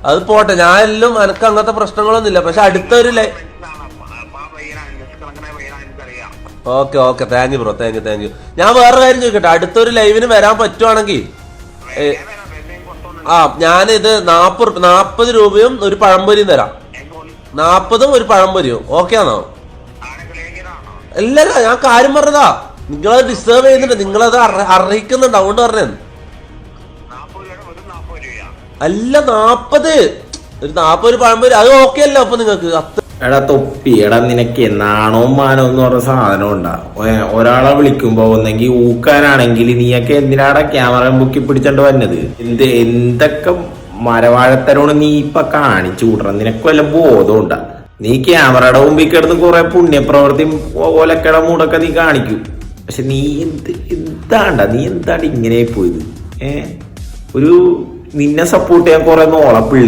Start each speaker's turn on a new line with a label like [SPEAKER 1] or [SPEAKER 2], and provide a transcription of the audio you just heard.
[SPEAKER 1] അത് പോട്ടെ, ഞാൻ എല്ലാം എനക്ക് അങ്ങനത്തെ പ്രശ്നങ്ങളൊന്നും ഇല്ല. പക്ഷെ അടുത്തൊരു okay okay, thank you bro, thank you. ഞാൻ വേറെ കാര്യം ചോദിക്കട്ടെ, അടുത്തൊരു ലൈവിന് വരാൻ പറ്റുവാണെങ്കിൽ ഞാനിത് 40 രൂപയും ഒരു പഴംപൊരിയും തരാം. 40 ഒരു പഴംപൊരിയും ഓക്കെ ആണോ? അല്ലല്ല, ഞാൻ കാര്യം പറഞ്ഞതാ, നിങ്ങളത് ഡിസ്റ്റർബ് ചെയ്യുന്നുണ്ട്, നിങ്ങളത് അർഹിക്കുന്നുണ്ട്, അതുകൊണ്ട് പറഞ്ഞത്. അല്ല 40 ഒരു 40 പഴംപൊരി, അത് ഓക്കെ അല്ലോ അപ്പൊ നിങ്ങൾക്ക്?
[SPEAKER 2] എടാ തൊപ്പി, എടാ നിനക്ക് നാണവും മാനവും എന്ന് പറഞ്ഞ സാധനം ഉണ്ടാ. ഒരാളെ വിളിക്കുമ്പോ ഒന്നെങ്കിൽ ഊക്കാനാണെങ്കിൽ നീയൊക്കെ എന്തിനാടാ ക്യാമറ ബുക്കി പിടിച്ചോണ്ട് വന്നത്? എന്തൊക്കെ മരവാഴത്തരോട് നീ ഇപ്പൊ കാണിച്ചു കൂട്ടണം. നിനക്ക് വല്ല ബോധം ഉണ്ടാ? നീ ക്യാമറയുടെ മുമ്പിൽ കിടന്ന് കുറെ പുണ്യപ്രവൃത്തി ഓലക്കട മൂടൊക്കെ നീ കാണിക്കും. പക്ഷെ നീ നീ എന്താണ് ഇങ്ങനെ പോയത്? ഒരു നിന്നെ സപ്പോർട്ട് ചെയ്യാൻ കുറെ നോളപ്പിള്ളേ